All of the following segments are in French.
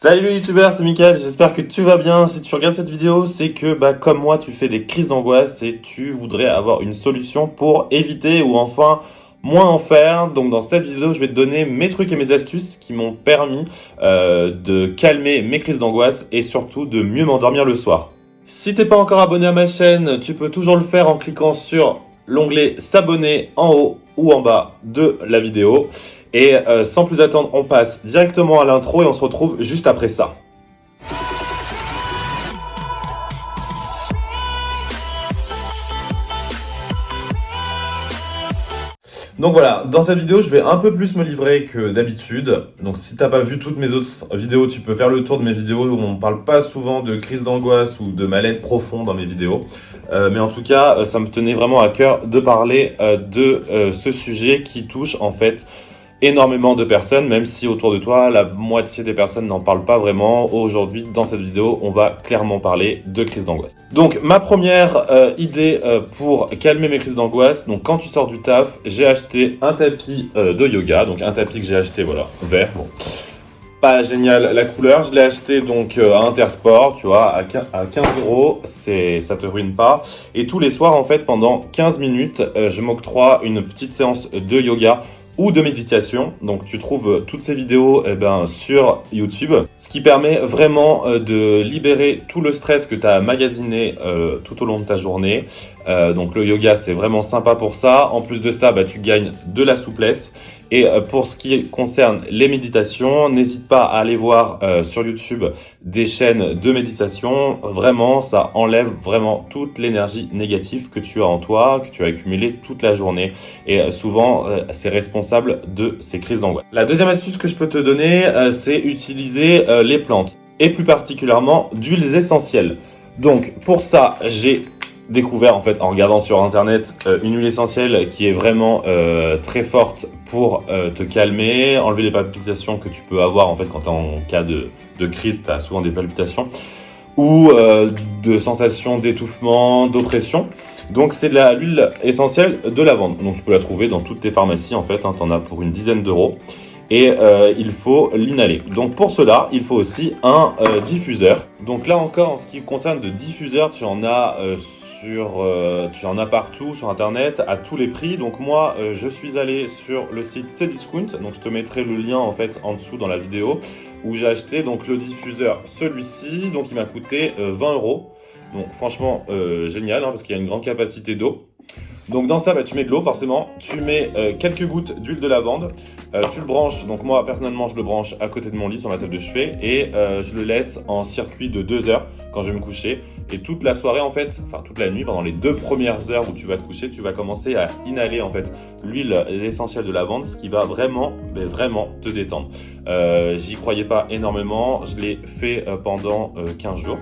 Salut les youtubeurs, c'est Mickaël, j'espère que tu vas bien. Si tu regardes cette vidéo, c'est que comme moi tu fais des crises d'angoisse et tu voudrais avoir une solution pour éviter ou enfin moins en faire. Donc dans cette vidéo, je vais te donner mes trucs et mes astuces qui m'ont permis de calmer mes crises d'angoisse et surtout de mieux m'endormir le soir. Si t'es pas encore abonné à ma chaîne, tu peux toujours le faire en cliquant sur l'onglet s'abonner en haut ou en bas de la vidéo. Et sans plus attendre, on passe directement à l'intro et on se retrouve juste après ça. Donc voilà, dans cette vidéo, je vais un peu plus me livrer que d'habitude. Donc si t'as pas vu toutes mes autres vidéos, tu peux faire le tour de mes vidéos où on ne parle pas souvent de crise d'angoisse ou de mal-être profond dans mes vidéos. Mais en tout cas, ça me tenait vraiment à cœur de parler de ce sujet qui touche en fait énormément de personnes, même si autour de toi, la moitié des personnes n'en parlent pas vraiment. Aujourd'hui, dans cette vidéo, on va clairement parler de crise d'angoisse. Donc, ma première idée pour calmer mes crises d'angoisse, donc quand tu sors du taf, j'ai acheté un tapis de yoga, donc un tapis que j'ai acheté, voilà, vert, bon. Pas génial la couleur, je l'ai acheté donc à Intersport, tu vois, à 15 €, ça te ruine pas. Et tous les soirs, en fait, pendant 15 minutes, je m'octroie une petite séance de yoga ou de méditation. Donc tu trouves toutes ces vidéos sur YouTube, ce qui permet vraiment de libérer tout le stress que tu as magasiné tout au long de ta journée. Donc le yoga, c'est vraiment sympa pour ça. En plus de ça, tu gagnes de la souplesse. Et pour ce qui concerne les méditations, n'hésite pas à aller voir sur YouTube des chaînes de méditation. Vraiment, ça enlève vraiment toute l'énergie négative que tu as en toi, que tu as accumulée toute la journée. Et souvent, c'est responsable de ces crises d'angoisse. La deuxième astuce que je peux te donner, c'est utiliser les plantes. Et plus particulièrement, d'huiles essentielles. Donc, pour ça, j'ai découvert en fait en regardant sur internet une huile essentielle qui est vraiment très forte pour te calmer, enlever les palpitations que tu peux avoir en fait quand tu es en cas de crise, tu as souvent des palpitations ou de sensations d'étouffement, d'oppression. Donc c'est de l'huile essentielle de lavande. Donc tu peux la trouver dans toutes tes pharmacies en fait, tu en as pour une dizaine d'euros. Et il faut l'inhaler. Donc pour cela, il faut aussi un diffuseur. Donc là encore, en ce qui concerne de diffuseurs, tu en as partout sur internet à tous les prix. Donc moi, je suis allé sur le site Cdiscount. Donc je te mettrai le lien en fait en dessous dans la vidéo où j'ai acheté donc le diffuseur, celui-ci. Donc il m'a coûté 20 €. Donc franchement génial parce qu'il y a une grande capacité d'eau. Donc dans ça, tu mets de l'eau forcément, tu mets quelques gouttes d'huile de lavande, tu le branches, donc moi personnellement je le branche à côté de mon lit sur ma table de chevet et je le laisse en circuit de 2 heures quand je vais me coucher. Et toute la soirée en fait, enfin toute la nuit, pendant les 2 premières heures où tu vas te coucher, tu vas commencer à inhaler en fait l'huile essentielle de lavande, ce qui va vraiment te détendre. J'y croyais pas énormément, je l'ai fait pendant 15 jours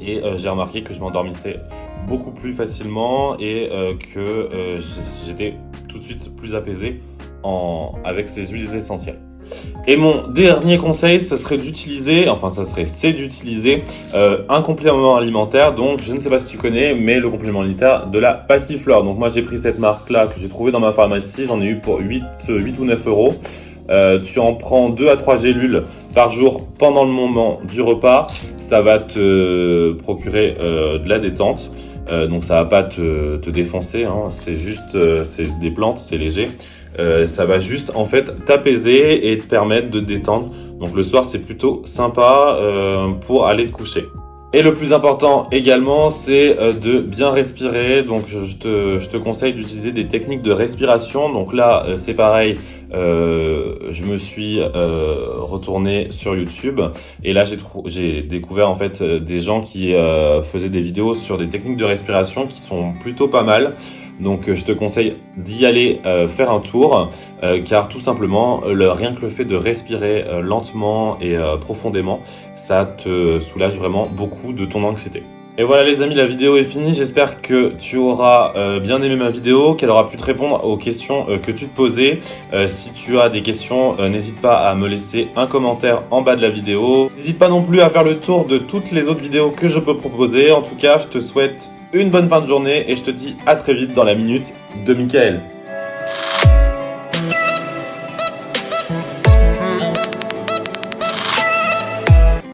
et j'ai remarqué que je m'endormissais beaucoup plus facilement et que j'étais tout de suite plus apaisé avec ces huiles essentielles. Et mon dernier conseil, c'est d'utiliser un complément alimentaire. Donc je ne sais pas si tu connais, mais le complément alimentaire de la Passiflore. Donc moi j'ai pris cette marque là que j'ai trouvée dans ma pharmacie, j'en ai eu pour 8 ou 9 €. Tu en prends 2 à 3 gélules par jour pendant le moment du repas. Ça va te procurer de la détente. Donc ça va pas te défoncer, hein. C'est juste, c'est des plantes, c'est léger. Ça va juste en fait t'apaiser et te permettre de te détendre. Donc le soir c'est plutôt sympa pour aller te coucher. Et le plus important également, c'est de bien respirer. Donc je te conseille d'utiliser des techniques de respiration. Donc là, c'est pareil, je me suis retourné sur YouTube et là j'ai découvert en fait des gens qui faisaient des vidéos sur des techniques de respiration qui sont plutôt pas mal. Donc je te conseille d'y aller faire un tour car tout simplement rien que le fait de respirer lentement et profondément, ça te soulage vraiment beaucoup de ton anxiété. Et voilà les amis, la vidéo est finie. J'espère que tu auras bien aimé ma vidéo, qu'elle aura pu te répondre aux questions que tu te posais. Si tu as des questions, n'hésite pas à me laisser un commentaire en bas de la vidéo. N'hésite pas non plus à faire le tour de toutes les autres vidéos que je peux proposer. En tout cas, je te souhaite une bonne fin de journée et je te dis à très vite dans la minute de Mickaël.